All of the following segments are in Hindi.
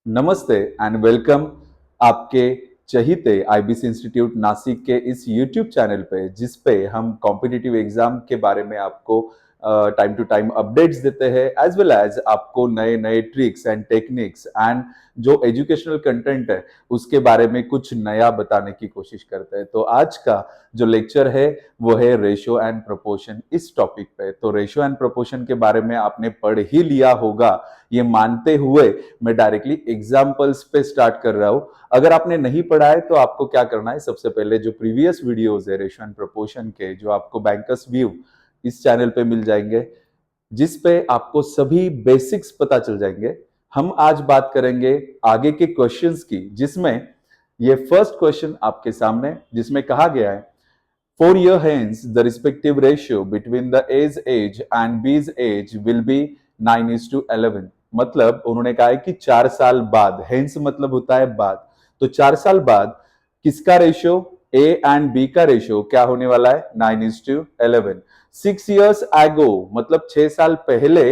नमस्ते एंड वेलकम आपके चहीते आईबीसी इंस्टीट्यूट नासिक के इस यूट्यूब चैनल पे जिस पे हम कॉम्पिटिटिव एग्जाम के बारे में आपको टाइम टू टाइम अपडेट्स देते हैं एज वेल एज आपको नए नए ट्रिक्स एंड टेक्निक्स एंड जो एजुकेशनल कंटेंट है उसके बारे में कुछ नया बताने की कोशिश करते हैं। तो आज का जो लेक्चर है वो है रेशियो एंड प्रोपोर्शन इस टॉपिक पे। तो रेशियो एंड प्रोपोर्शन के बारे में आपने पढ़ ही लिया होगा ये मानते हुए मैं डायरेक्टली एग्जाम्पल्स पे स्टार्ट कर रहा हूं। अगर आपने नहीं पढ़ा है तो आपको क्या करना है, सबसे पहले जो प्रीवियस वीडियोस है रेशियो एंड प्रोपोर्शन के जो आपको बैंकर्स व्यू इस चैनल पे मिल जाएंगे जिस पे आपको सभी बेसिक्स पता चल जाएंगे। हम आज बात करेंगे आगे के क्वेश्चंस की जिसमें ये फर्स्ट क्वेश्चन आपके सामने जिसमें कहा गया है 4 year hence the respective ratio between the A's age and B's age will be 9:11। मतलब उन्होंने कहा है कि 4 साल बाद, हेंस मतलब होता है बाद, तो 4 साल बाद किसका रेशियो, ए एंड बी का रेशियो क्या होने वाला है 9:11। 6 years ago मतलब 6 साल पहले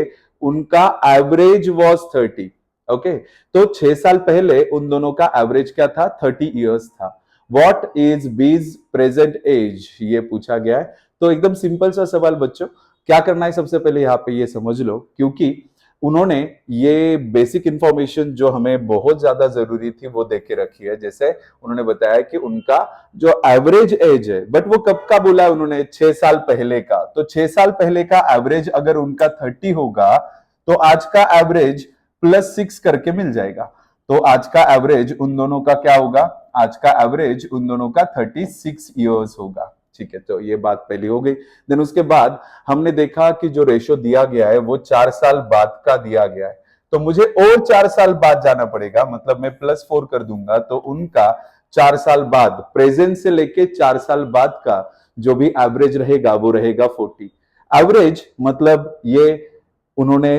उनका एवरेज वॉज 30। ओके, तो 6 साल पहले उन दोनों का एवरेज क्या था, 30 years था। What is B's present age ये पूछा गया है। तो एकदम सिंपल सा सवाल बच्चों, क्या करना है सबसे पहले यहाँ पे ये समझ लो, क्योंकि उन्होंने ये बेसिक इंफॉर्मेशन जो हमें बहुत ज्यादा जरूरी थी वो दे के रखी है। जैसे उन्होंने बताया कि उनका जो एवरेज एज है, बट वो कब का बोला है उन्होंने, 6 साल पहले का। तो 6 साल पहले का एवरेज अगर उनका 30 होगा तो आज का एवरेज +6 करके मिल जाएगा। तो आज का एवरेज उन दोनों का क्या होगा, आज का एवरेज उन दोनों का 36 इयर्स होगा। ठीक है, तो ये बात पहली हो गई। देन उसके बाद हमने देखा कि जो रेशियो दिया गया है वो 4 साल बाद का दिया गया है, तो मुझे और 4 साल बाद जाना पड़ेगा, मतलब मैं +4 कर दूंगा तो उनका 4 साल बाद, प्रेजेंट से लेके 4 साल बाद का जो भी एवरेज रहेगा वो रहेगा 40। एवरेज मतलब ये उन्होंने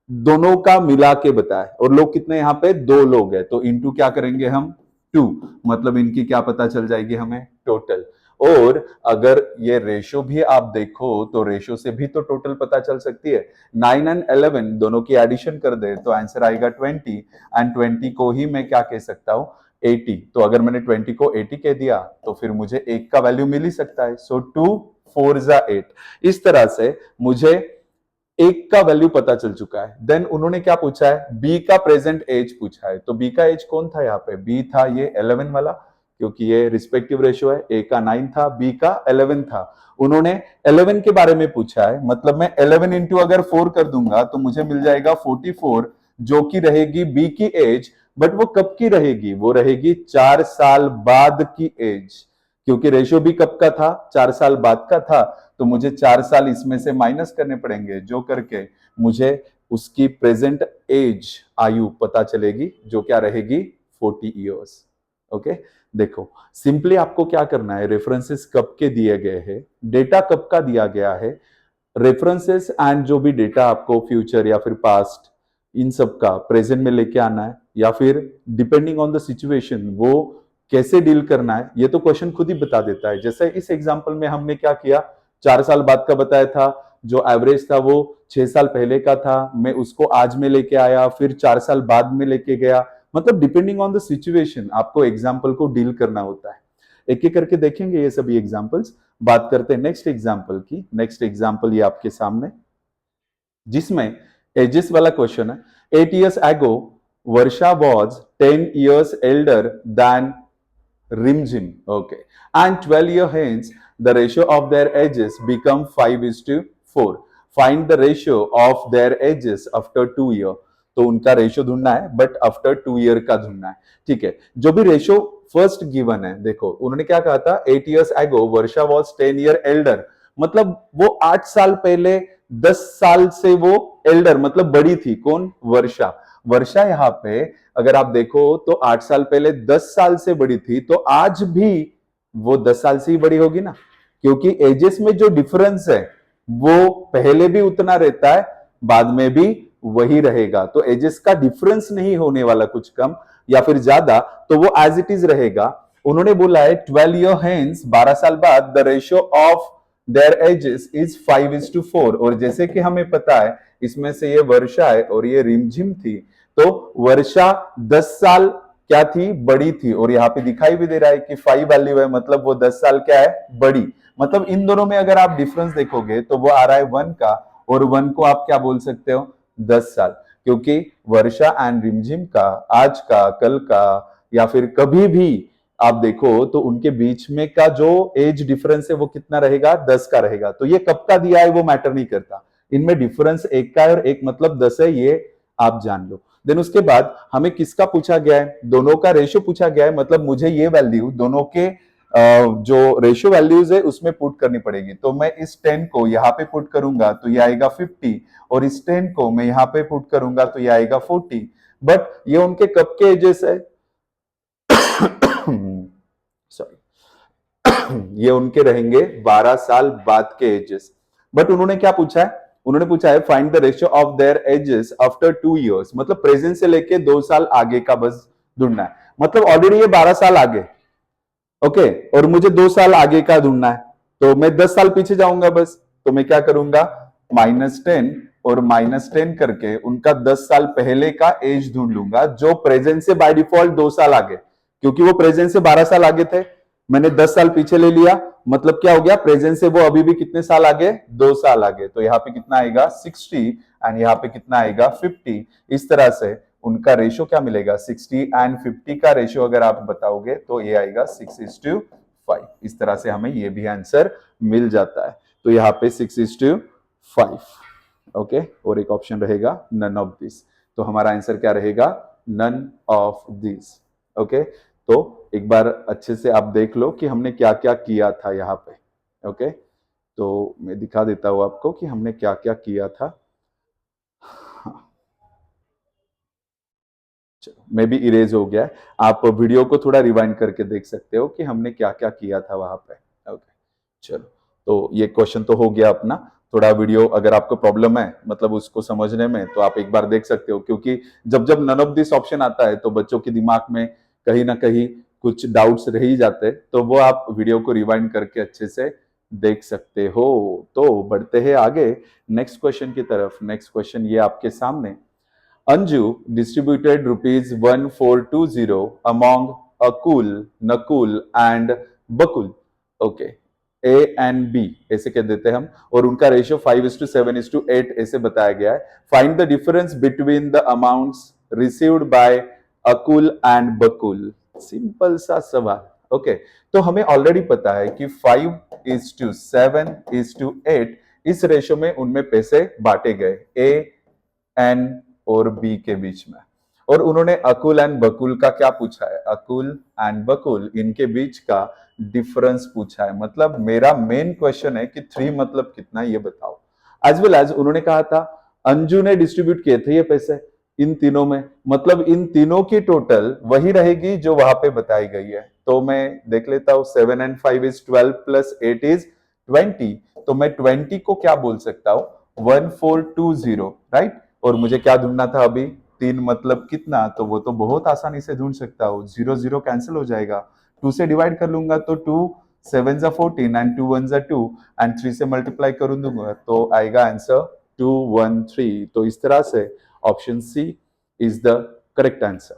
दोनों का मिला के बताया, और लोग कितने यहाँ पे, 2 लोग हैं, तो इंटू क्या करेंगे हम 2, मतलब इनकी क्या पता चल जाएगी हमें, टोटल। और अगर ये रेशियो भी आप देखो तो रेशियो से भी तो टोटल पता चल सकती है। 9 एंड 11 दोनों की एडिशन कर दे तो आंसर आएगा 20, एंड 20 को ही मैं क्या कह सकता हूं, 80। तो अगर मैंने 20 को 80 कह दिया तो फिर मुझे 1 का वैल्यू मिल ही सकता है। सो 2 4 8, इस तरह से मुझे 1 का वैल्यू पता चल चुका है। देन उन्होंने क्या पूछा है, बी का प्रेजेंट एज पूछा है। तो बी का एज कौन था यहाँ पे, बी था ये 11 वाला, क्योंकि ये रिस्पेक्टिव रेशियो है। ए का 9 था, बी का 11 था। उन्होंने 11 के बारे में पूछा है, मतलब मैं 11 इंटू अगर 4 कर दूंगा तो मुझे मिल जाएगा 44, जो कि रहेगी बी की एज। बट वो कब की रहेगी, वो रहेगी 4 साल बाद की एज, क्योंकि रेशियो भी कब का था, 4 साल बाद का था। तो मुझे 4 साल इसमें से माइनस करने पड़ेंगे, जो करके मुझे उसकी प्रेजेंट एज, आयु पता चलेगी, जो क्या रहेगी 40 इयर्स। ओके, देखो सिंपली आपको क्या करना है, रेफरेंसेस कब के दिए गए हैं, डेटा कब का दिया गया है, रेफरेंसेस एंड जो भी डेटा आपको फ्यूचर या फिर पास्ट इन सब का प्रेजेंट में लेके आना है, या फिर डिपेंडिंग ऑन द सिचुएशन वो कैसे डील करना है, ये तो क्वेश्चन खुद ही बता देता है। जैसे इस एग्जांपल में हमने क्या किया, 4 साल बाद का बताया था, जो एवरेज था वो 6 साल पहले का था, मैं उसको आज में लेके आया, फिर 4 साल बाद में लेके गया। मतलब डिपेंडिंग ऑन द सिचुएशन आपको एग्जाम्पल को डील करना होता है। एक एक करके देखेंगे ये सभी एग्जाम्पल्स। बात करते हैं नेक्स्ट एग्जाम्पल की। नेक्स्ट एग्जाम्पल ये आपके सामने, जिसमें एजिस वाला क्वेश्चन है। 8 years ago Varsha was 10 years elder than Rimjim, okay, and 12 year hence the ratio of their ages become 5:4। Find the ratio of their ages after 2 year। तो उनका रेशियो ढूंढना है, बट आफ्टर 2 year का ढूंढना है। ठीक है, जो भी रेशियो फर्स्ट गिवन है, देखो उन्होंने क्या कहा था, 8 years ago Varsha was 10 year elder, मतलब वो 8 साल पहले 10 साल से वो एल्डर मतलब बड़ी थी। कौन, वर्षा। वर्षा यहाँ पे अगर आप देखो तो 8 साल पहले 10 साल से बड़ी थी, तो आज भी वो 10 साल से ही बड़ी होगी ना, क्योंकि एजेस में जो डिफरेंस है वो पहले भी उतना रहता है, बाद में भी वही रहेगा। तो एजेस का डिफरेंस नहीं होने वाला, कुछ कम या फिर ज्यादा, तो वो एज इट इज रहेगा। उन्होंने बोला है 12 year hence 12 साल बाद the ratio of their edges is 5:4। और जैसे कि हमें पता है इसमें से ये वर्षा है और ये रिमझिम थी, तो वर्षा 10 साल क्या थी, बड़ी थी, और यहाँ पे दिखाई भी दे रहा है कि 5 वैल्यू है, मतलब वो 10 साल क्या है, बड़ी। मतलब इन दोनों में अगर आप डिफरेंस देखोगे तो वो आ रहा है 1 का, और 1 को आप क्या बोल सकते हो, 10 साल, क्योंकि वर्षा एंड रिमझिम का, आज का, कल का, या फिर कभी भी आप देखो तो उनके बीच में का जो एज डिफरेंस है वो कितना रहेगा, 10 का रहेगा। तो ये कब का दिया है वो मैटर नहीं करता, इनमें डिफरेंस एक का है और एक मतलब 10 है, ये आप जान लो। देन उसके बाद हमें किसका पूछा गया है, दोनों का रेशियो पूछा गया है, मतलब मुझे ये वैल्यू दोनों के जो रेशियो वैल्यूज है उसमें पुट करनी पड़ेगी। तो मैं इस 10 को यहाँ पे पुट करूंगा तो ये आएगा 50, और इस 10 को मैं यहाँ पे पुट करूंगा तो ये आएगा 40। बट ये उनके कब के एजेस है, सॉरी, ये उनके रहेंगे 12 साल बाद के एजेस। बट उन्होंने क्या पूछा है, उन्होंने पूछा है find the ratio of their edges after 2 years, मतलब प्रेजेंट से लेके 2 साल आगे का बस ढूंढना है। मतलब ऑलरेडी ये 12 साल आगे, ओके, और मुझे 2 साल आगे का ढूंढना है, तो मैं 10 साल पीछे जाऊंगा बस। तो मैं क्या करूंगा, -10 और -10 करके उनका 10 साल पहले का एज ढूंढ लूंगा, जो प्रेजेंट से बाय डिफॉल्ट 2 साल आगे, क्योंकि वो प्रेजेंट से 12 साल आगे थे, मैंने 10 साल पीछे ले लिया, मतलब क्या हो गया, प्रेजेंट से वो अभी भी कितने साल आगे, 2 साल आगे। तो यहाँ पे कितना आएगा 60, एंड यहाँ पे कितना आएगा 50। इस तरह से उनका रेशियो क्या मिलेगा, 60 एंड 50 का रेशियो अगर आप बताओगे तो ये आएगा 6:5। इस तरह से हमें ये भी आंसर मिल जाता है। तो यहाँ पे 6:5, ओके, और एक ऑप्शन रहेगा नन ऑफ दिस। तो हमारा आंसर क्या रहेगा, नन ऑफ दिस। ओके, तो एक बार अच्छे से आप देख लो कि हमने क्या क्या किया था यहाँ पे। ओके, तो मैं दिखा देता हूं आपको कि हमने क्या क्या किया था। मे भी इरेज हो गया है, आप वीडियो को थोड़ा रिवाइंड करके देख सकते हो कि हमने क्या क्या किया था वहां पे। ओके, चलो, तो ये क्वेश्चन तो हो गया अपना। थोड़ा वीडियो अगर आपको प्रॉब्लम है मतलब उसको समझने में, तो आप एक बार देख सकते हो, क्योंकि जब जब नन ऑफ दिस ऑप्शन आता है तो बच्चों के दिमाग में कहीं ना कहीं कुछ डाउट्स रह ही जाते हैं, तो वो आप वीडियो को रिवाइंड करके अच्छे से देख सकते हो। तो बढ़ते हैं आगे नेक्स्ट क्वेश्चन की तरफ। नेक्स्ट क्वेश्चन ये आपके सामने, Anju distributed rupees 1420 among Akul, Nakul and Bakul. Okay. A and B ऐसे कह देते हैं हम, और उनका रेशियो 5:7:8 ऐसे बताया गया है। Find the difference between the amounts received by Akul and Bakul. Simple सा सवाल। ओके, तो हमें ऑलरेडी पता है कि 5:7:8 इस रेशियो में उनमें पैसे बांटे गए, ए एन और बी के बीच में। और उन्होंने अकुल एंड बकुल का क्या पूछा है, अकुल एंड बकुल इनके बीच का डिफरेंस पूछा है। मतलब मेरा मेन क्वेश्चन है कि 3 मतलब कितना, ये बताओ। एज वेल एज उन्होंने कहा था अंजू ने डिस्ट्रीब्यूट किए थे ये पैसे इन तीनों में, मतलब इन तीनों की टोटल वही रहेगी जो वहां पे बताई गई है। तो मैं देख लेता हूं, 7 and 5 is 12 plus 8 is 20। तो मैं 20 को क्या बोल सकता हूं, 1420, राइट। और मुझे क्या ढूंढना था अभी, 3 मतलब कितना, तो वो तो बहुत आसानी से ढूंढ सकता हूँ। 0 0 कैंसिल हो जाएगा, 2 से डिवाइड कर लूंगा तो 2 7s are 14 and 2 1s are 2 and 3 से मल्टीप्लाई कर दूंगा तो आएगा आंसर 213। तो इस तरह से option C is the correct answer.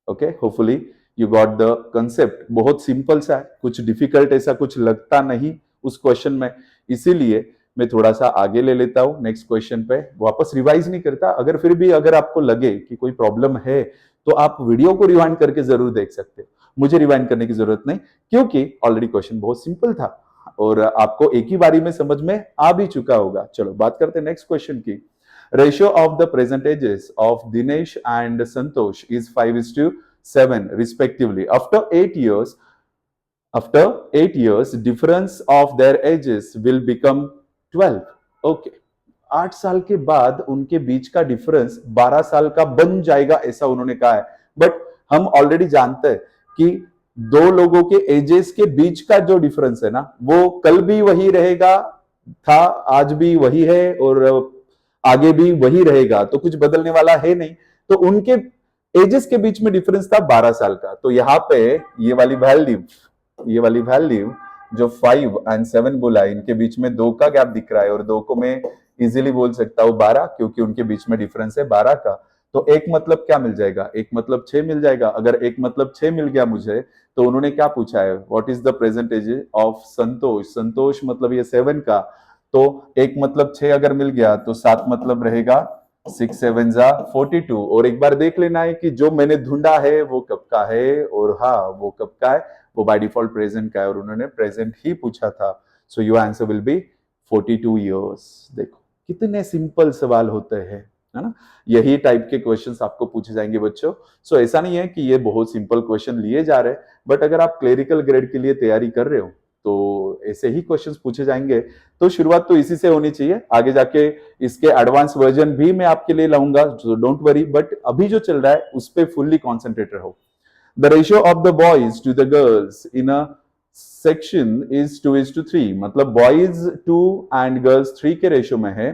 Okay, hopefully you got the concept. बहुत सिंपल सा है, कुछ डिफिकल्ट ऐसा कुछ लगता नहीं उस क्वेश्चन में, इसीलिए मैं थोड़ा सा आगे ले लेता हूं नेक्स्ट क्वेश्चन पे, वापस रिवाइज नहीं करता। अगर फिर भी अगर आपको लगे कि कोई प्रॉब्लम है तो आप वीडियो को रिवाइंड करके जरूर देख सकते हो, मुझे रिवाइंड करने की जरूरत नहीं, क्योंकि ऑलरेडी क्वेश्चन बहुत सिंपल था और आपको एक ही बारी में समझ में आ भी चुका होगा। चलो बात करते हैं नेक्स्ट क्वेश्चन की। Ratio of the present ages of Dinesh and Santosh is 5:7 respectively. After 8 years, difference of their ages will become 12. Okay. 8 साल के बाद उनके बीच का डिफरेंस 12 साल का बन जाएगा, ऐसा उन्होंने कहा है। बट हम ऑलरेडी जानते हैं कि दो लोगों के एजेस के बीच का जो डिफरेंस है ना, वो कल भी वही रहेगा, था, आज भी वही है और आगे भी वही रहेगा, तो कुछ बदलने वाला है नहीं। तो उनके एजेस के बीच में डिफरेंस था 12 साल का। तो यहाँ पे ये वाली वैल्यू जो 5 एंड 7 बोला है, इनके बीच में 2 का गैप दिख रहा है और 2 को मैं इजीली बोल सकता हूं 12, क्योंकि उनके बीच में डिफरेंस है 12 का। तो एक मतलब क्या मिल जाएगा, एक मतलब 6 मिल जाएगा। अगर एक मतलब 6 मिल गया मुझे, तो उन्होंने क्या पूछा है, what is the present age of Santosh. Santosh मतलब ये 7 का, तो एक मतलब 6 अगर मिल गया तो 7 मतलब रहेगा 6 7 जा 42। और एक बार देख लेना है कि जो मैंने ढूंढा है वो कब का है, और हाँ वो कब का है, वो बाय डिफॉल्ट प्रेजेंट का है, और उन्होंने प्रेजेंट ही पूछा था। सो your answer will B 42 years. देखो कितने सिंपल सवाल होते हैं, है ना। यही टाइप के क्वेश्चंस आपको पूछे जाएंगे बच्चों। सो ऐसा नहीं है कि ये बहुत सिंपल क्वेश्चन लिए जा रहे हैं, बट अगर आप क्लेरिकल ग्रेड के लिए तैयारी कर रहे हो तो ऐसे ही क्वेश्चंस पूछे जाएंगे। तो शुरुआत तो इसी से होनी चाहिए, आगे जाके इसके एडवांस वर्जन भी मैं आपके लिए लाऊंगा, डोंट वरी। बट अभी जो चल रहा है उस पर फुल्ली कॉन्सेंट्रेट रहो। The ratio of the boys to the girls in a section is 2:3, मतलब बॉयज 2 एंड गर्ल्स 3 के रेशियो में है।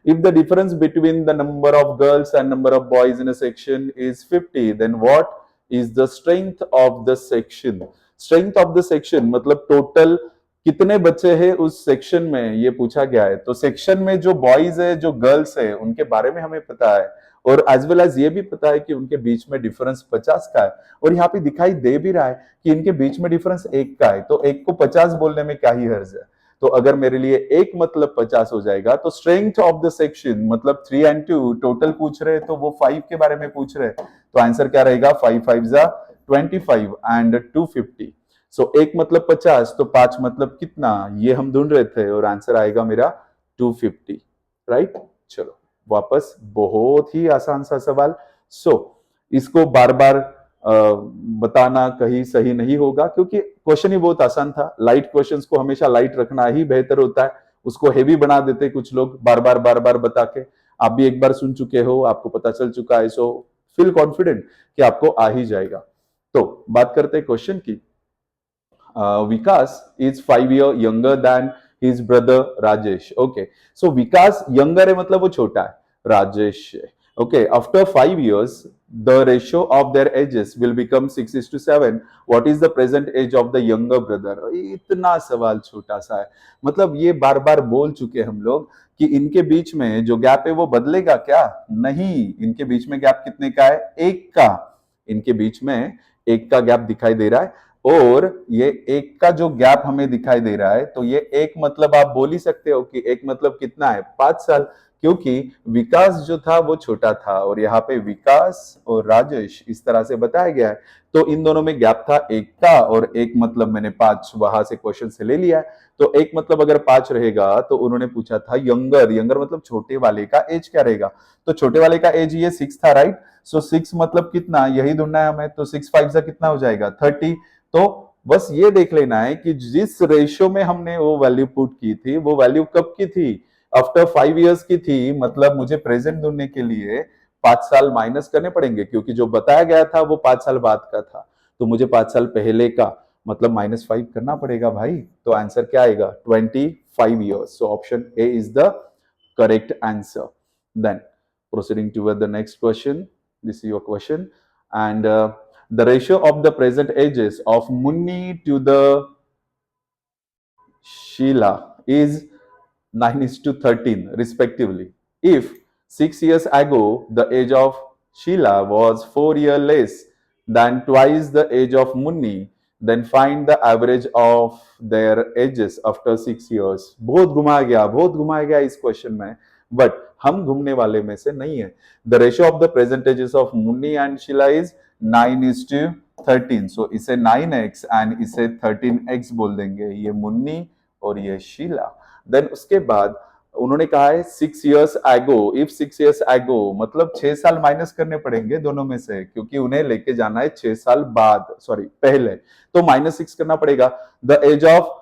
If the difference between the number of girls and number of boys in a section is 50, then what is the strength of the section. Strength of the section मतलब टोटल कितने बच्चे हैं उस सेक्शन में, ये पूछा गया है। तो सेक्शन में जो बॉयज है जो गर्ल्स है उनके बारे में हमें पता है, और एज वेल एज ये भी पता है कि उनके बीच में डिफरेंस 50 का है। और यहाँ पे दिखाई दे भी रहा है कि इनके बीच में डिफरेंस 1 का है, तो 1 को 50 बोलने में क्या ही हर्ज है। तो अगर मेरे लिए 1 मतलब 50 हो जाएगा, तो स्ट्रेंथ ऑफ द सेक्शन मतलब 3 and 2 टोटल पूछ रहे, तो वो 5 के बारे में पूछ रहे, तो आंसर क्या रहेगा, 5 5 जा 25 एंड 250। सो 1 मतलब 50, तो 5 मतलब कितना, ये हम ढूंढ रहे थे, और आंसर आएगा मेरा 250, राइट। चलो वापस, बहुत ही आसान सा सवाल। सो इसको बार बार बताना कहीं सही नहीं होगा, क्योंकि क्वेश्चन ही बहुत आसान था। लाइट क्वेश्चंस को हमेशा लाइट रखना ही बेहतर होता है, उसको हेवी बना देते कुछ लोग बार बार बता के। आप भी एक बार सुन चुके हो, आपको पता चल चुका है, सो फील कॉन्फिडेंट कि आपको आ ही जाएगा। तो बात करते हैं क्वेश्चन की। Vikas is 5 year younger than his brother Rajesh. Okay, so Vikas younger है मतलब वो छोटा है, राजेश है। Okay, after 5 years, the ratio of their ages will become 6:7. What is the present age of the younger brother? इतना सवाल छोटा सा है, मतलब ये बार बार बोल चुके हम लोग कि इनके बीच में जो गैप है वो बदलेगा क्या, नहीं। इनके बीच में गैप कितने का है, 1 का। इनके बीच में 1 का गैप दिखाई दे रहा है, और ये 1 का जो गैप हमें दिखाई दे रहा है, तो ये 1 मतलब आप बोल ही सकते हो कि 1 मतलब कितना है, 5 साल। क्योंकि विकास जो था वो छोटा था, और यहाँ पे विकास और राजेश इस तरह से बताया गया है, तो इन दोनों में गैप था 1 का, और 1 मतलब मैंने 5 वहां से क्वेश्चन से ले लिया है। तो 1 मतलब अगर 5 रहेगा, तो उन्होंने पूछा था यंगर, यंगर मतलब छोटे वाले का एज क्या रहेगा, तो छोटे वाले का एज ये 6 था, राइट। सो 6 मतलब कितना, यही ढूंढना है हमें, तो 6 5 से कितना हो जाएगा, 30। तो बस ये देख लेना है कि जिस रेशियो में हमने वो वैल्यू पुट की थी, वो वैल्यू कब की थी, आफ्टर 5 इयर्स की थी। मतलब मुझे प्रेजेंट ढूंढने के लिए 5 साल माइनस करने पड़ेंगे, क्योंकि जो बताया गया था वो 5 साल बाद का था, तो मुझे 5 साल पहले का मतलब -5 करना पड़ेगा भाई। तो आंसर क्या आएगा, 25 years. So option A is the correct answer. Then proceeding toward the next question, this is your question, and the ratio of the present ages of Munni to the Sheila is 9:13 respectively. If 6 years ago the age of Sheila was 4 years less than twice the age of Munni, then find the average of their ages after 6 years. बहुत घुमाया गया इस क्वेश्चन में, बट हम घूमने वाले में से नहीं है। The ratio of the present ages of Munni and Sheila is 9:13. सो इसे 9x एंड इसे 13x बोल देंगे, ये मुन्नी और ये शीला। देन उसके बाद उन्होंने कहा है 6 years ago, if 6 years ago मतलब 6 साल माइनस करने पड़ेंगे दोनों में से, क्योंकि उन्हें लेके जाना है 6 साल बाद, सॉरी पहले, तो -6 करना पड़ेगा। The age of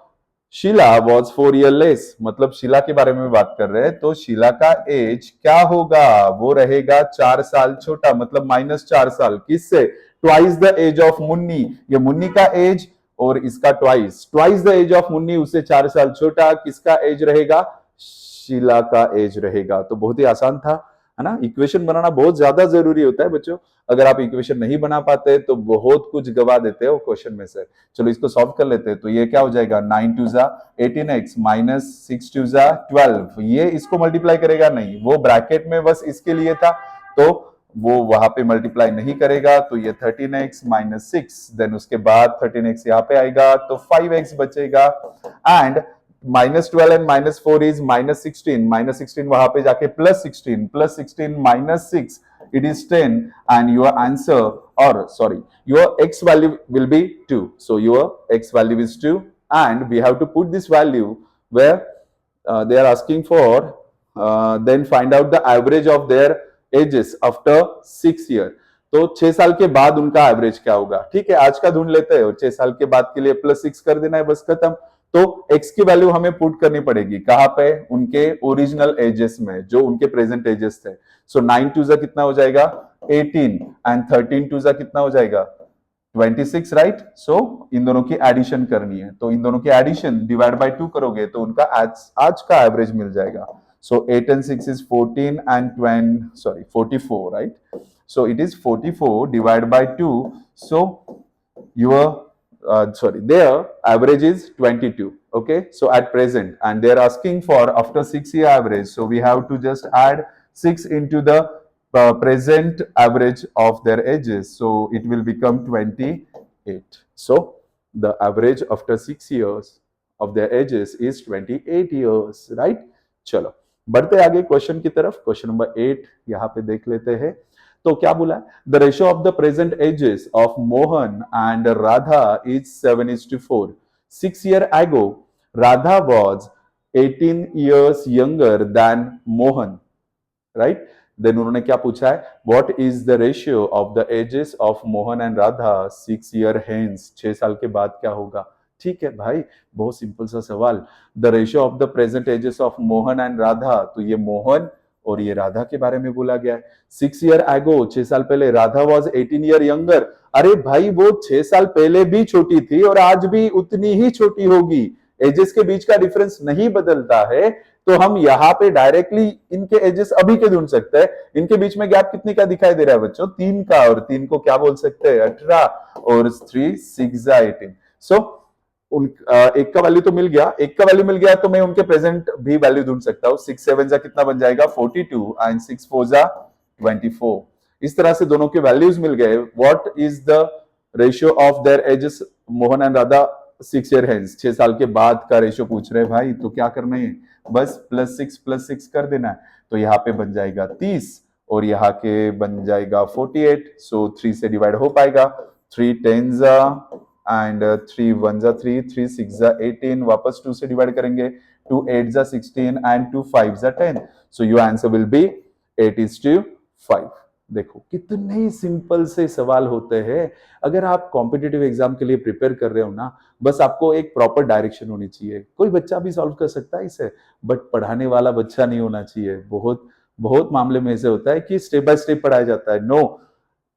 Sheela was 4 years less, मतलब शीला के बारे में बात कर रहे हैं, तो शीला का एज क्या होगा, वो रहेगा 4 साल छोटा, मतलब -4 साल, किससे, twice the age of Munni. ये मुन्नी का एज और इसका twice the age of Munni, उससे 4 साल छोटा, किसका एज रहेगा, शीला का एज रहेगा। तो बहुत ही आसान था, है ना। इक्वेशन बनाना बहुत ज्यादा जरूरी होता है बच्चों, अगर आप इक्वेशन नहीं बना पाते तो बहुत कुछ गवा देते हो क्वेश्चन में से। चलो इसको सॉल्व कर लेते हैं। तो ये क्या हो जाएगा, 9 2 जा 18x माइनस 6 2 जा 12, ये इसको मल्टीप्लाई करेगा नहीं, वो ब्रैकेट में बस इसके लिए था, तो वो वहां पे मल्टीप्लाई नहीं करेगा, तो ये 13x माइनस 6, देन उसके बाद 13x यहाँ पे आएगा तो 5x बचेगा, एंड -12 एंड -4 इज -16, -16 वहां पे जाके +16, +16 -6, it is 10, and your answer, or sorry, your x value will be 2. So your x value is 2, and we have to put this value where they are asking for, then find out the average of their ages after 6 year. तो 6 साल के बाद उनका एवरेज क्या होगा, ठीक है, आज का ढूंढ लेते हैं और 6 साल के बाद के लिए +6 कर देना है, बस खत्म। तो x की वैल्यू हमें पुट करनी पड़ेगी कहां पे, उनके ओरिजिनल एजेस में, जो उनके प्रेजेंट एजेस थे। सो 9 2 कितना हो जाएगा 18, एंड 13 2 कितना हो जाएगा 26, राइट। सो इन दोनों की एडिशन करनी है, तो इन दोनों की एडिशन डिवाइड बाय 2 करोगे तो उनका आज का एवरेज मिल जाएगा। सो 8 and 6 is 14, and 44, right? So it is 44 divided by 2. So your their average is 22. Okay, so at present, and they're asking for after 6 year average, so we have to just add 6 into the present average of their ages, so it will become 28. So the average after 6 years of their ages is 28 years, right? चलो बढ़ते आगे क्वेश्चन की तरफ। क्वेश्चन नंबर 8 यहाँ पे देख लेते हैं। तो क्या बोला, the ratio of the present ages of Mohan and Radha is 7:4। 6 year ago Radha was 18 years younger than Mohan, right? Then उन्होंने क्या पूछा है, what is the ratio of the ages of Mohan and Radha 6 year hence, 6 साल के बाद क्या होगा। ठीक है भाई, बहुत सिंपल सा सवाल। The ratio of the present ages of Mohan and Radha, तो ये मोहन और ये राधा के बारे में बोला गया है। 6 year ago 6 साल पहले, राधा वॉज 18 year younger। अरे भाई वो 6 साल पहले भी छोटी थी और आज भी उतनी ही छोटी होगी, एजेस के बीच का डिफरेंस नहीं बदलता है। तो हम यहाँ पे डायरेक्टली इनके एजेस अभी के ढूंढ सकते हैं। इनके बीच में गैप कितने का दिखाई दे रहा है बच्चों, 3 का, और 3 को क्या बोल सकते हैं 18, और 3 6 18। सो एक का वैल्यू तो मिल गया, एक का वैल्यू मिल गया तो मैं उनके प्रेजेंट भी वैल्यू ढूंढ सकता हूँ। 6 7 कितना बन जाएगा 42, एंड 6 4 24। इस तरह से दोनों के वैल्यूज मिल गए। What is the ratio of their edges Mohan and Radha 6 year hence, 6 साल के बाद का रेशियो पूछ रहे हैं भाई, तो क्या करना है, बस +6 कर देना है। तो यहाँ पे बन जाएगा 30 और यहाँ के बन जाएगा 48। सो 3 से डिवाइड हो पाएगा, 3 10 एंड 3 1 3, 3 6 18, वापस 2 से डिवाइड करेंगे, 2 8 16 and 2 5 10। So your answer will B 8:5। देखो कितने सिंपल से सवाल होते हैं। अगर आप कॉम्पिटिटिव एग्जाम के लिए प्रिपेयर कर रहे हो ना, बस आपको एक प्रॉपर डायरेक्शन होनी चाहिए। कोई बच्चा भी सॉल्व कर सकता है इसे, बट पढ़ाने वाला बच्चा नहीं होना चाहिए। बहुत बहुत मामले में ऐसे होता है कि स्टेप बाय स्टेप पढ़ाया जाता है। No,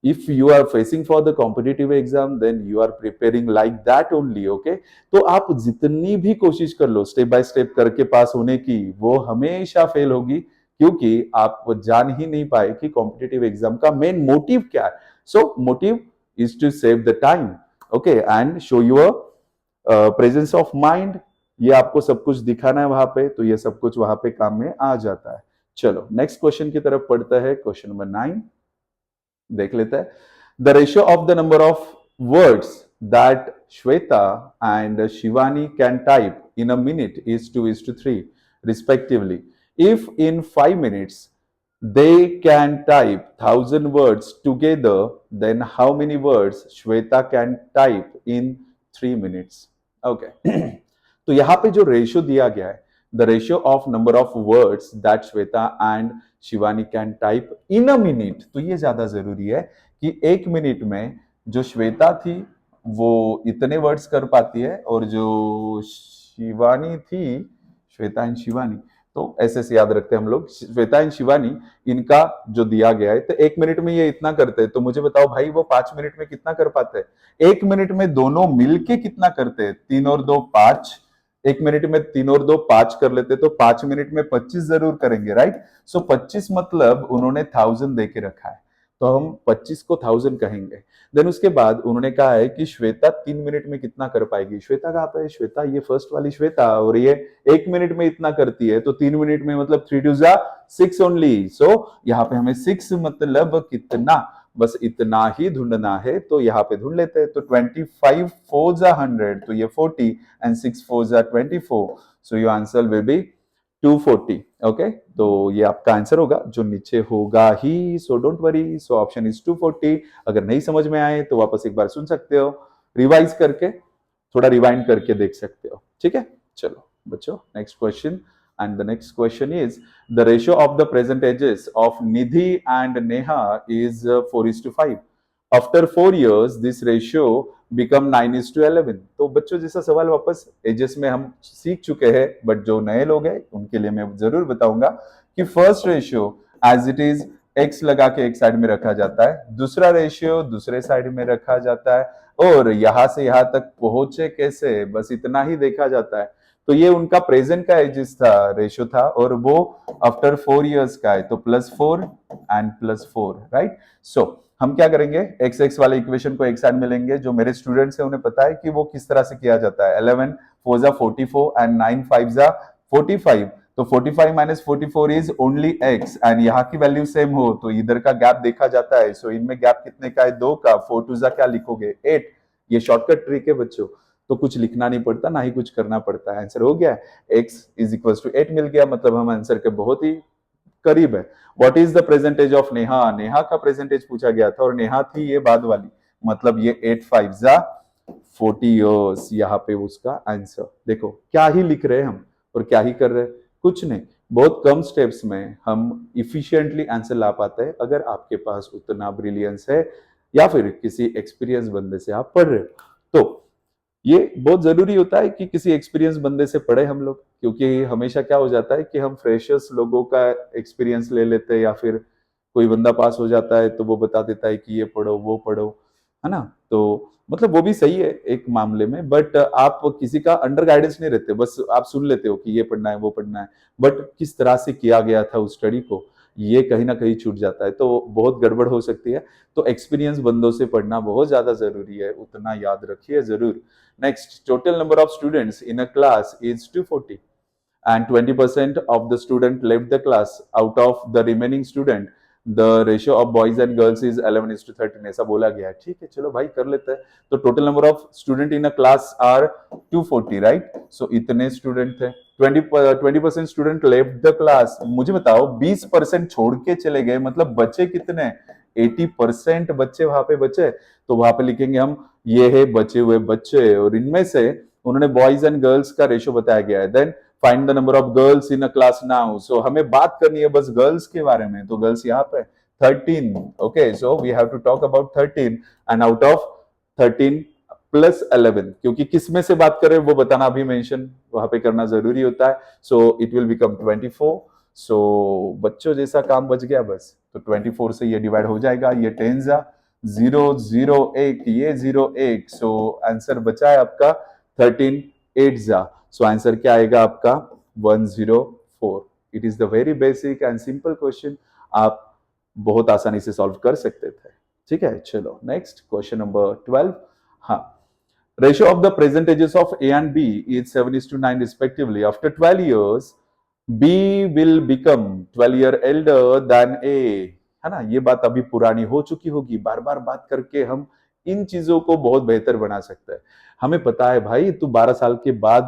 if you are facing for the competitive exam, then you are preparing like that only, okay? तो आप जितनी भी कोशिश कर लो स्टेप बाय स्टेप करके पास होने की, वो हमेशा फेल होगी, क्योंकि आप जान ही नहीं पाए कि कॉम्पिटिटिव एग्जाम का मेन मोटिव क्या है। So motive is to save the time, okay, and show your presence of mind. ये आपको सब कुछ दिखाना है वहां पे, तो ये सब कुछ वहां पे काम में आ जाता है। चलो नेक्स्ट क्वेश्चन की तरफ पढ़ते हैं। क्वेश्चन नंबर 9 देख लेते हैं। The ratio of the number of words that Shweta and Shivani can type in a minute is 2:3 respectively. If in 5 minutes they can type 1000 words together, then how many words Shweta can type in 3 minutes? Okay. तो यहां पे जो रेशियो दिया गया है, the ratio of number of words that Shweta and Shivani can type in a minute, तो ये ज्यादा जरूरी है कि 1 मिनट में जो श्वेता थी वो इतने वर्ड्स कर पाती है, और जो शिवानी थी, श्वेता एंड शिवानी, तो ऐसे से याद रखते हैं हम लोग, श्वेता एंड शिवानी, इनका जो दिया गया है, तो 1 मिनट में ये इतना करते हैं। तो मुझे बताओ भाई वो 5 मिनट में कितना कर पाते हैं। 1 मिनट में दोनों मिलके कितना करते हैं, 3 और 2 5। 1 मिनट में 3 और 2 5 कर लेते, तो 5 मिनट में 25 जरूर करेंगे, राइट। सो 25 मतलब उन्होंने 1000 दे के रखा है। तो हम 25 को 1000 कहेंगे। देन उसके बाद उन्होंने कहा है कि श्वेता 3 मिनट में कितना कर पाएगी। श्वेता कहाँ पे है? श्वेता ये फर्स्ट वाली श्वेता, और ये 1 मिनट में इतना करती है, तो 3 मिनट में मतलब 3 2 जा 6 ओनली। सो यहाँ पे हमें 6 मतलब कितना, बस इतना ही ढूंढना है, तो यहाँ पे ढूंढ लेते हैं। तो 25 4 जा 100, तो ये 40 एंड 6 4 जा 24, so your answer will be 240। Okay, तो ये आपका आंसर होगा जो नीचे होगा ही, so don't worry. So option is 240। अगर नहीं समझ में आए तो वापस एक बार सुन सकते हो, रिवाइज करके, थोड़ा रिवाइंड करके देख सकते हो। ठीक है, चलो बच्चों, next question. And the next question is the ratio of the percentages of Nidhi and Neha is 4:5। After 4 years this ratio become 9:11। तो बच्चों जैसा सवाल वापस एजेस में हम सीख चुके हैं, बट जो नए लोग हैं उनके लिए मैं जरूर बताऊंगा कि first ratio as it is x लगा के एक साइड में रखा जाता है, दूसरा रेशियो दूसरे साइड में रखा जाता है, और यहां से यहां तक पहुंचे कैसे, बस इतना ही देखा जाता है। तो ये उनका प्रेजेंट का एजिस था, रेशियो था, और वो आफ्टर 4 years का है, तो +4 एंड +4, राइट। सो हम क्या करेंगे, एक्स एक्स वाले इक्वेशन को एक साइड में लेंगे। जो मेरे स्टूडेंट्स हैं उन्हें पता है कि वो किस तरह से किया जाता है। 11 4 जा 44 एंड 9 5 जा 45। तो 45 minus 44 is only x, and यहाँ की वैल्यू सेम हो तो इधर का गैप देखा जाता है। सो इनमें गैप कितने का है? 2 का। 4 2 जा क्या लिखोगे? 8। ये शॉर्टकट ट्रिक है बच्चों, तो कुछ लिखना नहीं पड़ता, ना ही कुछ करना पड़ता है। आंसर हो गया, x इज इक्वल टू 8 मिल गया, मतलब हम आंसर के बहुत ही करीब है। What is the present age of Neha? Neha का प्रेजेंटेज पूछा गया था, और नेहा थी ये बाद वाली, मतलब ये 8 5 जा 40 years, यहाँ पे उसका आंसर। देखो क्या ही लिख रहे हैं हम और क्या ही कर रहे हैं, कुछ नहीं, बहुत कम स्टेप्स में हम इफिशिएंटली आंसर ला पाते हैं, अगर आपके पास उतना ब्रिलियंस है या फिर किसी एक्सपीरियंस बंदे से आप पढ़ रहे हो। तो ये बहुत जरूरी होता है कि किसी एक्सपीरियंस बंदे से पढ़े हम लोग, क्योंकि हमेशा क्या हो जाता है कि हम फ्रेशर्स लोगों का एक्सपीरियंस ले लेते हैं, या फिर कोई बंदा पास हो जाता है तो वो बता देता है कि ये पढ़ो वो पढ़ो, है ना। तो मतलब वो भी सही है एक मामले में, बट आप किसी का अंडर गाइडेंस नहीं रहते, बस आप सुन लेते हो कि ये पढ़ना है वो पढ़ना है, बट किस तरह से किया गया था उस स्टडी को, ये कहीं ना कहीं छूट जाता है, तो बहुत गड़बड़ हो सकती है। तो एक्सपीरियंस बंदों से पढ़ना बहुत ज्यादा जरूरी है, उतना याद रखिए जरूर। Next, total number of students in a class is 240, and 20% of the student left the class. Out of the remaining student, the ratio of boys and girls is 11:13, ऐसा बोला गया है। ठीक है, चलो भाई कर लेते हैं। तो total number of student in a class are 240, right. So इतने स्टूडेंट थे। 20% स्टूडेंट लेफ्ट द क्लास। मुझे बताओ 20% छोड़ के चले गए, मतलब बचे कितने? 80% बच्चे वहां पे बचे। तो वहां पे लिखेंगे हम, ये है बचे हुए बच्चे, और इनमें से उन्होंने बॉयज एंड गर्ल्स का रेशियो बताया गया है। Then find the number of girls in a class now. So हमें बात करनी है बस गर्ल्स के बारे में, तो गर्ल्स यहाँ पे 13। Okay, so we have to talk about 13, and out of 13 plus 11, क्योंकि किस में से बात करें वो बताना भी मेंशन वहां पे करना जरूरी होता है। So it will become 24। सो बच्चों जैसा काम बच गया बस, तो 24 से ये डिवाइड हो जाएगा, ये 10 जा 0 0 1, ये 0 1, सो आंसर बचा है आपका 13 8 जा। सो आंसर क्या आएगा आपका? 104। It is the very basic and simple question, आप बहुत आसानी से सॉल्व कर सकते थे। ठीक है, चलो नेक्स्ट क्वेश्चन नंबर 12। हाँ, ratio of the percentages of A and B is 7:9 respectively. After 12 years, B will become 12 year elder than A, है ना। ये बात अभी पुरानी हो चुकी होगी, बार बार बात करके हम इन चीजों को बहुत बेहतर बना सकते हैं। हमें पता है भाई, तू 12 साल के बाद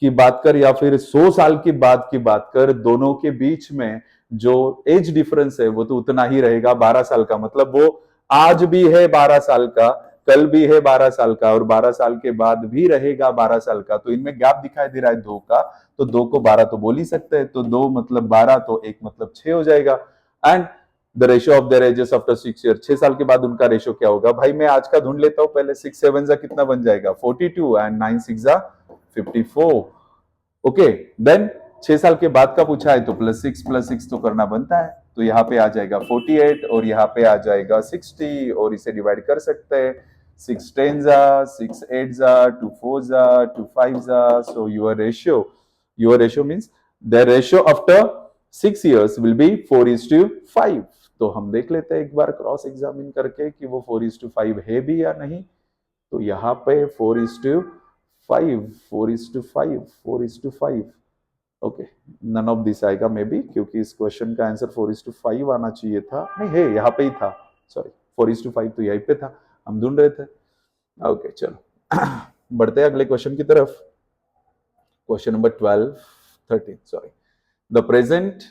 की बात कर या फिर 100 साल के बाद की बात कर, दोनों के बीच में जो एज डिफरेंस है वो तो उतना ही रहेगा, 12 साल का। मतलब वो आज भी है 12 साल का, कल भी है 12 साल का, और 12 साल के बाद भी रहेगा 12 साल का। तो इनमें गैप दिखाई दे रहा है 2 का, तो 2 को 12 तो बोल ही सकते हैं, तो 2 मतलब 12, तो 1 मतलब 6 हो जाएगा। And the ratio of their edges after 6 year, 6 साल के बाद उनका रेशियो क्या होगा? भाई मैं आज का ढूंढ लेता हूं पहले। 6 7 जा कितना बन जाएगा? 42, एंड 9 6 जा 54। ओके, देन 6 साल के बाद का पूछा है, तो +6 तो करना बनता है, तो यहाँ पे आ जाएगा 48, और यहाँ पे आ जाएगा 60, और इसे डिवाइड कर सकते हैं। 6 10 जा 6 8 जा 2 4 जा 2 5 जा। So your ratio means the ratio after 6 years will be 4:5। तो हम देख लेते हैं एक बार क्रॉस एग्जामिन करके कि वो 4:5 है भी या नहीं। तो यहाँ पे 4:5, 4:5, 4:5, ओके, नन ऑफ दिस आएगा मे बी, क्योंकि इस क्वेश्चन का आंसर 4:5 आना चाहिए था, नहीं है यहाँ पे ही था, सॉरी 4:5 तो यहीं पे था, हम ढूंढ रहे थे। ओके चलो बढ़ते हैं अगले क्वेश्चन की तरफ। Question number 13 sorry. The present,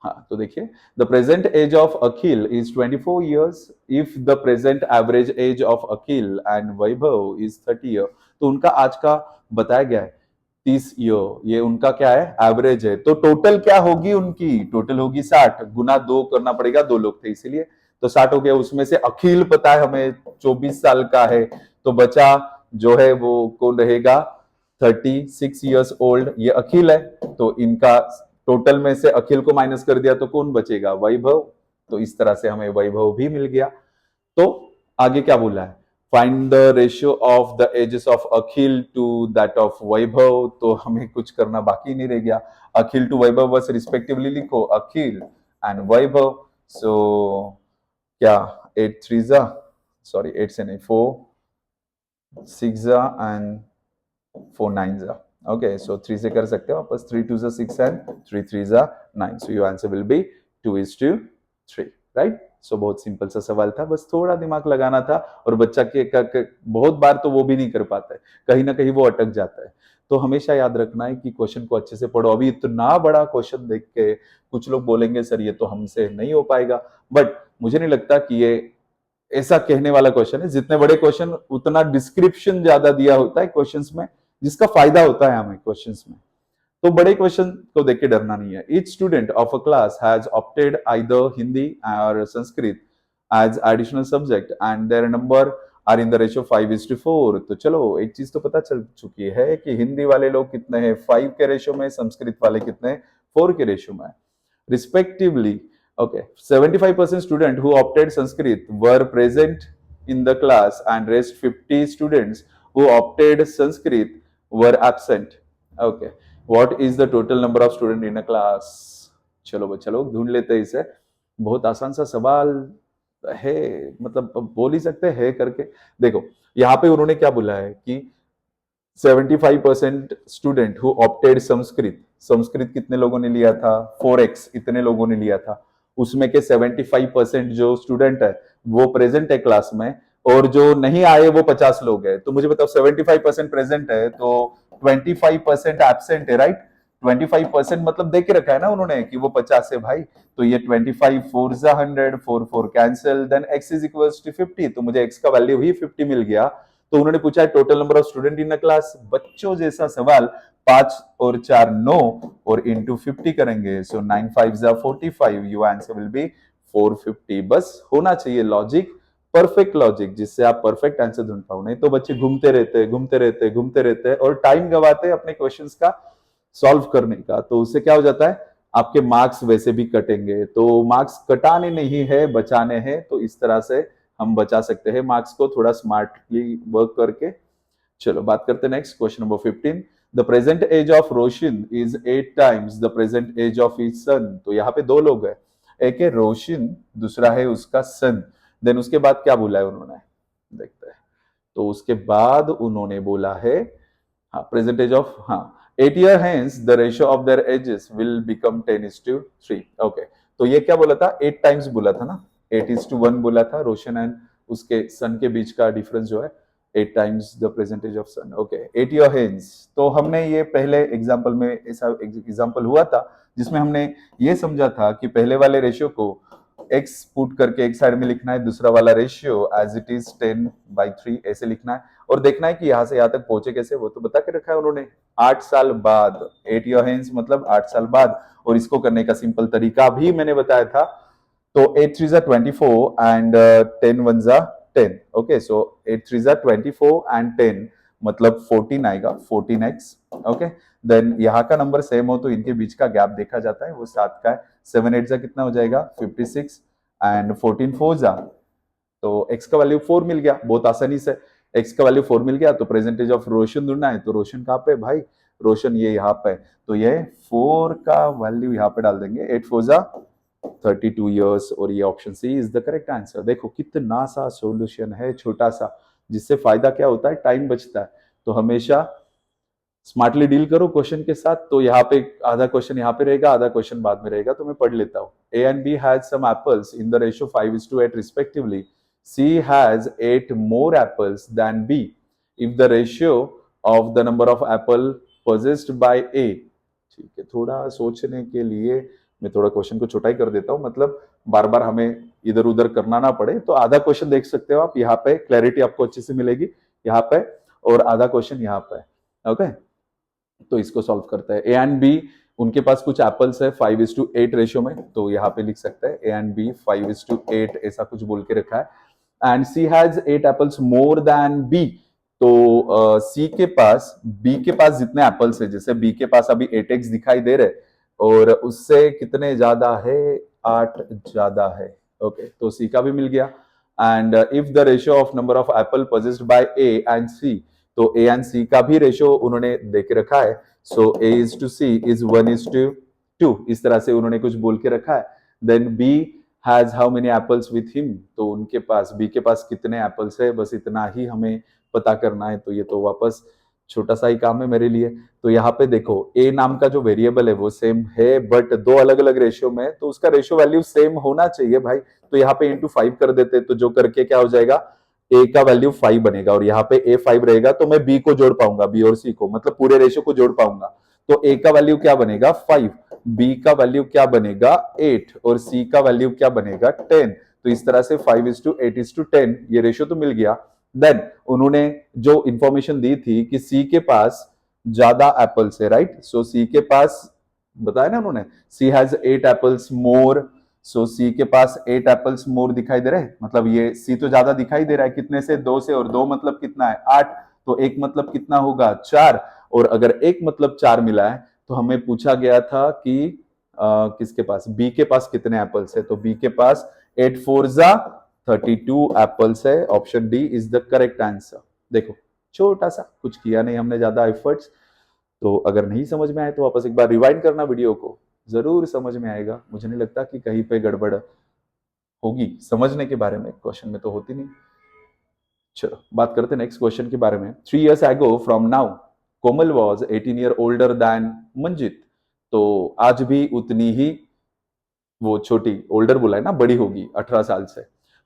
हाँ तो देखिए, the present age of Akhil is 24 years if the present average age of Akhil and Vaibhav is 30 year. तो उनका आज का बताया गया है 30 ईयर, ये उनका क्या है, एवरेज है। तो टोटल क्या होगी उनकी, टोटल होगी 60, गुना 2 करना पड़ेगा, 2 लोग थे इसीलिए, तो 60 हो गया। उसमें से अखिल पता है हमें 24 साल का है, तो बचा जो है वो कौन रहेगा, 36 ईयर्स ओल्ड, ये अखिल है। तो इनका टोटल में से अखिल को माइनस कर दिया तो कौन बचेगा, वैभव। तो इस तरह से हमें वैभव भी मिल गया। तो आगे क्या बोला है, find the ratio of the ages of Akhil to that of Vaibhav. तो हमें कुछ करना बाकी नहीं रह गया, अखिल टू वैभव बस रिस्पेक्टिवली लिखो, अखिल एंड वैभव। सो क्या 8 3 जा, सॉरी 8 से नहीं 4 6 जा एंड 4 9 जा, okay, so 3 से कर सकते हो वापस, 3 2 जा 6 and 3 3 जा 9, so your answer will be 2:3, right? so बहुत सिंपल सा सवाल था, बस थोड़ा दिमाग लगाना था। और बच्चा के बहुत बार तो वो भी नहीं कर पाता है, कहीं ना कहीं वो अटक जाता है। तो हमेशा याद रखना है कि क्वेश्चन को अच्छे से पढ़ो। अभी इतना बड़ा क्वेश्चन देख के कुछ लोग बोलेंगे सर ये तो हमसे नहीं हो पाएगा, बट मुझे नहीं लगता कि ये ऐसा कहने वाला क्वेश्चन है। जितने बड़े क्वेश्चन उतना डिस्क्रिप्शन ज्यादा दिया होता है क्वेश्चंस में, जिसका फायदा होता है हमें क्वेश्चंस में। तो बड़े क्वेश्चन को देख के डरना नहीं है। Each student of a class has opted either Hindi or Sanskrit as additional subject and their number are in the ratio 5:4। तो चलो एक चीज तो पता चल चुकी है कि हिंदी वाले लोग कितने हैं, 5 के रेशियो में, संस्कृत वाले कितने, 4 के रेशियो में respectively. Okay, 75% student who opted Sanskrit were present in the class and rest 50 students who opted Sanskrit were absent. Okay, what is the total number of student in a class? चलो चलो ढूंढ लेते हैं इसे, बहुत आसान सा सवाल है, मतलब बोल ही सकते हैं करके। देखो यहाँ पे उन्होंने क्या बोला है कि 75% student who opted Sanskrit, Sanskrit कितने लोगों ने लिया था, 4x इतने लोगों ने लिया था। उसमें के 75% जो स्टूडेंट है वो प्रेजेंट है क्लास में, और जो नहीं आए वो 50 लोग हैं। तो मुझे बताओ 75% प्रेजेंट है तो 25% एब्सेंट है, राइट? 25% मतलब देख के रखा है ना उन्होंने कि वो 50 है भाई। तो ये 25 4 100, 4 4 cancel, then x is equals to 50। तो मुझे x का वैल्यू ही 50 मिल गया। तो उन्होंने पूछा है total number of student in a class. बच्चों जैसा सवाल, 5 और 4 9 और इंटू 50 करेंगे। सो 9 5 जा 45, योर आंसर विल बी 450। बस होना चाहिए लॉजिक, परफेक्ट लॉजिक, जिससे आप परफेक्ट आंसर ढूंढ पाओ। नहीं तो बच्चे घूमते रहते घूमते रहते घूमते रहते और टाइम गवाते अपने क्वेश्चंस का सॉल्व करने का। तो उससे क्या हो जाता है, आपके मार्क्स वैसे भी कटेंगे। तो मार्क्स कटाने नहीं है, बचाने हैं। तो इस तरह से हम बचा सकते हैं मार्क्स को, थोड़ा स्मार्टली वर्क करके। चलो बात करते हैं next, question number 15। The present age of Roshan is 8 times the present age of his son. तो यहाँ पे दो लोग हैं, एक है रोशन, दूसरा है उसका सन। देन उसके बाद क्या बोला है उन्होंने, देखते हैं। तो उसके बाद उन्होंने बोला है, हाँ प्रेजेंट एज ऑफ, हाँ 8 year hence the ratio of their edges will become 10:3। Okay, तो ये क्या बोला था, 8 टाइम्स बोला था ना, 8:1 बोला था। रोशन एंड उसके सन के बीच का डिफरेंस जो है 8 times the present age of son. Okay, 8 year hence. तो हमने ये पहले एग्जाम्पल में ऐसा एग्जाम्पल हुआ था जिसमें हमने ये समझा था कि पहले वाले रेशियो को x पुट करके एक साइड में लिखना है, दूसरा वाला रेशियो एज इट इज 10/3 ऐसे लिखना है, और देखना है कि यहां से यहां तक पहुंचे कैसे, वो तो बता के रखा है उन्होंने। 8 साल बाद, 8 ईयर हेंस मतलब 8 साल बाद। और इसको करने का सिंपल तरीका भी मैंने बताया था। तो 8 3 जा 24 एंड 10 1 जा 10। ओके, सो 8 3 जा 24 एंड 10 मतलब 14 आएगा, 14x। ओके, देन यहाँ का नंबर सेम हो तो इनके बीच का गैप देखा जाता है, वो 7 का है। 7 8 जा कितना हो जाएगा, 56 एंड 14 4 जा, तो x का वैल्यू 4 मिल गया बहुत आसानी से। x का वैल्यू 4 मिल गया, तो प्रेजेंटेज ऑफ रोशन ढूंढना है। तो रोशन कहाँ पे भाई, रोशन ये यहाँ पे, तो ये 4 का वैल्यू यहाँ पे डाल देंगे, 8 4 जा 32 ईयर्स, और ये option C is the correct answer. देखो कितना सा सॉल्यूशन है, छोटा सा, जिससे फायदा क्या होता है, टाइम बचता है। तो हमेशा स्मार्टली डील करो क्वेश्चन के साथ। तो यहाँ पे आधा क्वेश्चन यहाँ पे रहेगा, आधा क्वेश्चन बाद में रहेगा, तो मैं पढ़ लेता हूँ। A and B has some apples in the ratio 5:8 respectively. C has 8 more apples than B if the ratio of the number of apple possessed by A. ठीक है, थोड़ा सोचने के लिए मैं थोड़ा क्वेश्चन को छोटा ही कर देता हूँ, मतलब बार बार हमें इधर उधर करना ना पड़े। तो आधा क्वेश्चन देख सकते हो आप यहाँ पे, क्लैरिटी आपको अच्छे से मिलेगी यहाँ पे, और आधा क्वेश्चन यहाँ पे। ओके, तो इसको सॉल्व करते हैं। ए एंड बी, उनके पास कुछ एप्पल्स है 5:8 रेशियो में, तो यहाँ पे लिख सकते हैं ए एंड बी 5:8 ऐसा कुछ बोल के रखा है। And C has 8 apples more than B, तो सी के पास बी के पास जितने एप्पल्स है, जैसे बी के पास अभी 8x दिखाई दे रहे, और उससे कितने ज्यादा है, 8 ज्यादा है। ओके, तो सी का भी मिल गया। And if the ratio of number of apple possessed by A and C, तो ए एंड सी का भी रेशियो उन्होंने दे के रखा है। सो ए इज टू सी इज 1:2, इस तरह से उन्होंने कुछ बोल के रखा है। Then B has how many apples with him, तो उनके पास, बी के पास कितने एप्पल्स है, बस इतना ही हमें पता करना है। तो ये तो वापस छोटा सा ही काम है मेरे लिए। तो यहाँ पे देखो ए नाम का जो वेरिएबल है वो सेम है, बट दो अलग अलग रेशियो में, तो उसका रेशियो वैल्यू सेम होना चाहिए भाई। तो यहाँ पे इंटू 5 कर देते, तो जो करके क्या हो जाएगा, ए का वैल्यू 5 बनेगा, और यहाँ पे ए 5 रहेगा, तो मैं बी को जोड़ पाऊंगा, बी और सी को, मतलब पूरे रेशियो को जोड़ पाऊंगा। तो ए का वैल्यू क्या बनेगा 5, बी का वैल्यू क्या बनेगा 8, और सी का वैल्यू क्या बनेगा 10। तो इस तरह से 5:8:10 ये रेशियो तो मिल गया। देन उन्होंने जो इंफॉर्मेशन दी थी कि सी के पास ज्यादा एप्पल्स है, राइट। सो सी के पास बताया ना उन्होंने, सी हैज 8 एप्पल्स मोर। सो सी के पास 8 एप्पल्स मोर दिखाई दे रहे हैं, मतलब ये सी तो ज्यादा दिखाई दे रहा है, कितने से, 2 से, और 2 मतलब कितना है 8, तो एक मतलब कितना होगा 4, और अगर एक मतलब 4 मिला है, तो हमें पूछा गया था कि किसके पास, बी के पास कितने एप्पल्स है, तो बी के पास 8 4 जा 32 एप्पल्स है। Option D is the correct answer. देखो छोटा सा, कुछ किया नहीं हमने ज्यादा एफर्ट्स। तो अगर नहीं समझ में आए तो वापस एक बार रिवाइंड करना वीडियो को, जरूर समझ में आएगा। मुझे नहीं लगता कि कहीं पे गड़बड़ होगी समझने के बारे में, क्वेश्चन में तो होती नहीं। चलो बात करते हैं नेक्स्ट क्वेश्चन के बारे में। 3 years ago from now Komal was 18 year older than Manjit, तो आज भी उतनी ही वो छोटी, ओल्डर बोला है ना, बड़ी होगी 18 साल से।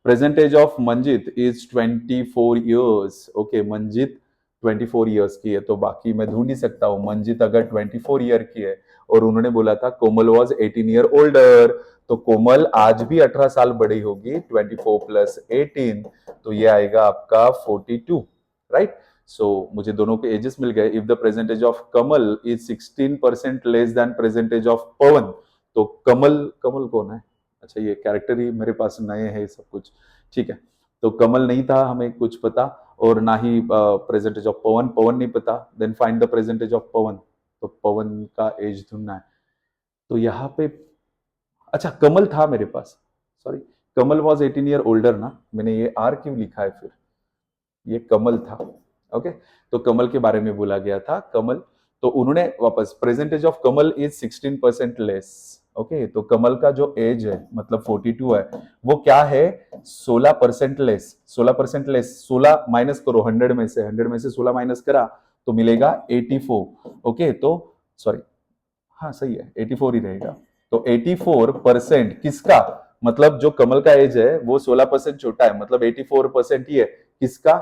Present age of Manjit is 24 years. Okay, Manjit 24 years की है, तो बाकी मैं ढूंढ ही सकता हूं। मंजित अगर 24 ईयर की है और उन्होंने बोला था कोमल वॉज 18 ईयर ओल्डर, तो कोमल आज भी 18 साल बड़ी होगी। 24 प्लस 18, तो ये आएगा आपका 42, राइट। सो मुझे दोनों के एजेस मिल गए। If the present age of Kamal is 16% less than present age of Pavan, तो कमल, कमल कौन है, अच्छा ये कैरेक्टर ही मेरे पास नए हैं सब कुछ, ठीक है। तो कमल नहीं था हमें कुछ पता, और ना ही प्रेजेंटेज ऑफ पवन, पवन नहीं पता। Then find the present age of Pavan, तो पवन का एज ढूंढना है। तो यहाँ पे अच्छा कमल था मेरे पास, sorry, Kamal was 18 year older ना, मैंने ये आर क्यों लिखा है फिर, ये कमल था। ओके, तो कमल के बारे में बोला गया था, कमल, तो उन्होंने वापस percentage of Kamal is 16% less. Okay, तो कमल का जो एज है मतलब 42 है, वो क्या है 16% लेस। 16% लेस, 16 माइनस करो 100 में से, 100 में से 16 माइनस करा तो मिलेगा 84। ओके, तो सॉरी, हाँ सही है 84 ही रहेगा। तो 84% किसका, मतलब जो कमल का एज है वो 16% छोटा है, मतलब 84% ही है किसका,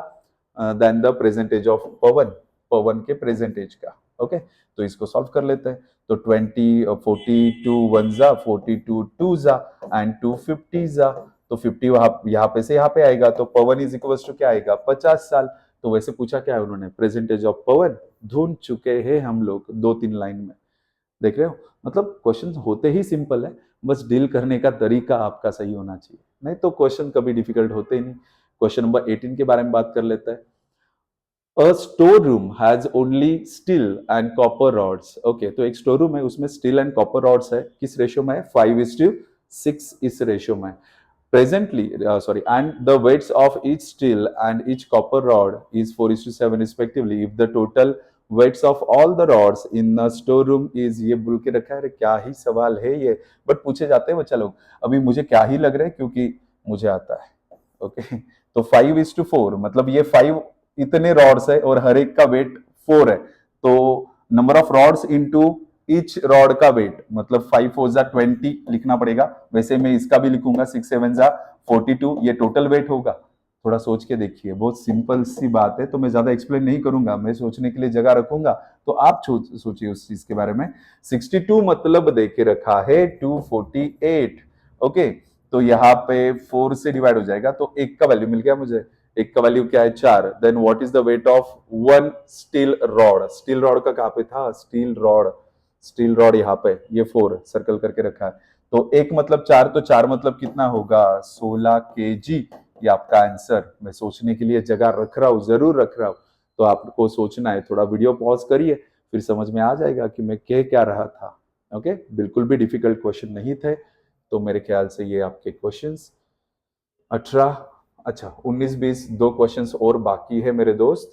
then the present age of Pavan, Pavan के प्रेजेंट एज का। ओके, तो इसको सॉल्व कर लेते हैं। तो 20 42 1 जा 42 2 जा एंड 250 जा, तो 50 यहाँ पे से यहाँ पे आएगा, तो पवन इज इक्वल टू क्या आएगा 50 साल। तो वैसे पूछा क्या है उन्होंने, प्रेजेंट एज ऑफ पवन, ढूंढ चुके हैं हम लोग 2-3 लाइन में। देख रहे हो, मतलब क्वेश्चन होते ही सिंपल है, बस डील करने का तरीका आपका सही होना चाहिए, नहीं तो क्वेश्चन कभी डिफिकल्ट होते ही नहीं। क्वेश्चन नंबर 18 के बारे में बात कर लेते हैं। A storeroom has only steel and copper rods. Okay, तो एक स्टोर रूम है उसमें स्टील एंड कॉपर रॉड्स है, किस रेशियो में है 5:6 इस रेशियो में। Presently, sorry, and the weights of each steel and each copper rod is 4:7 respectively. If the total weights of all the rods in the store room is, ये बोल के रखा है। अरे क्या ही सवाल है ये, बट पूछे जाते हैं बच्चा लोग। अभी मुझे क्या ही लग रहा है क्योंकि मुझे आता है। ओके तो 5:4, मतलब ये 5 इतने रॉड्स है और हर एक का वेट 4 है, तो number of rods into each rod का वेट, मतलब 5 4 जा 20 लिखना पड़ेगा। वैसे मैं इसका भी लिखूंगा 6 7 जा 42, ये टोटल वेट होगा। थोड़ा सोच के देखिए, बहुत सिंपल सी बात है, तो मैं ज्यादा एक्सप्लेन नहीं करूंगा, मैं सोचने के लिए जगह रखूंगा, तो आप सोचिए उस चीज के बारे में। 62 मतलब दे के रखा है 248। ओके तो यहाँ पे 4 से डिवाइड हो जाएगा, तो एक का वैल्यू मिल गया मुझे। एक का वैल्यू क्या है 4। Then what is the weight of one steel rod? Steel rod का कहां पे था? स्टील रॉड, स्टील रॉड यहाँ पे, ये 4 सर्कल करके रखा है। तो एक मतलब 4, तो 4 मतलब कितना होगा? 16 kg। ये आपका आंसर। मैं सोचने के लिए जगह रख रहा हूं, जरूर रख रहा हूं, तो आपको सोचना है। थोड़ा वीडियो पॉज करिए, फिर समझ में आ जाएगा कि मैं कह क्या रहा था। ओके बिल्कुल भी डिफिकल्ट क्वेश्चन नहीं थे, तो मेरे ख्याल से ये आपके क्वेश्चंस 18, अच्छा 19 20 दो क्वेश्चंस और बाकी है मेरे दोस्त।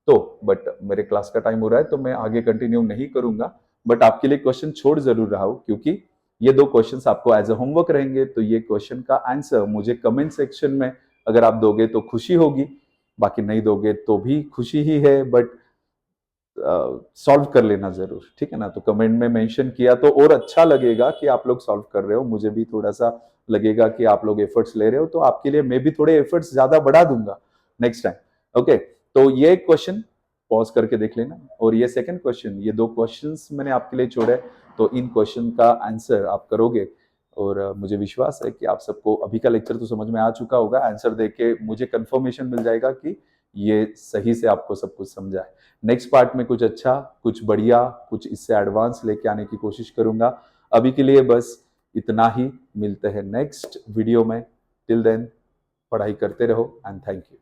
तो बट मेरे क्लास का टाइम हो रहा है, तो मैं आगे कंटिन्यू नहीं करूंगा, बट आपके लिए क्वेश्चन छोड़ जरूर रहा हूं, क्योंकि ये दो क्वेश्चंस आपको एज अ होमवर्क रहेंगे। तो ये क्वेश्चन का आंसर मुझे कमेंट सेक्शन में अगर आप दोगे तो खुशी होगी, बाकी नहीं दोगे तो भी खुशी ही है, बट सॉल्व कर लेना जरूर, ठीक है ना? तो कमेंट में मेंशन किया तो और अच्छा लगेगा कि आप लोग सॉल्व कर रहे हो, मुझे भी थोड़ा सा लगेगा कि आप लोग एफर्ट्स ले रहे हो, तो आपके लिए मैं भी थोड़े एफर्ट्स ज्यादा बढ़ा दूंगा नेक्स्ट टाइम। ओके तो ये क्वेश्चन पॉज करके देख लेना, और ये सेकंड क्वेश्चन, ये दो क्वेश्चंस मैंने आपके लिए छोड़े, तो इन क्वेश्चन का आंसर आप करोगे। और मुझे विश्वास है कि आप सबको अभी का लेक्चर तो समझ में आ चुका होगा, आंसर देके मुझे कंफर्मेशन मिल जाएगा कि ये सही से आपको सब कुछ समझा है। नेक्स्ट पार्ट में कुछ अच्छा, कुछ बढ़िया, कुछ इससे एडवांस लेके आने की कोशिश करूंगा। अभी के लिए बस इतना ही, मिलते हैं नेक्स्ट वीडियो में। टिल देन पढ़ाई करते रहो एंड थैंक यू।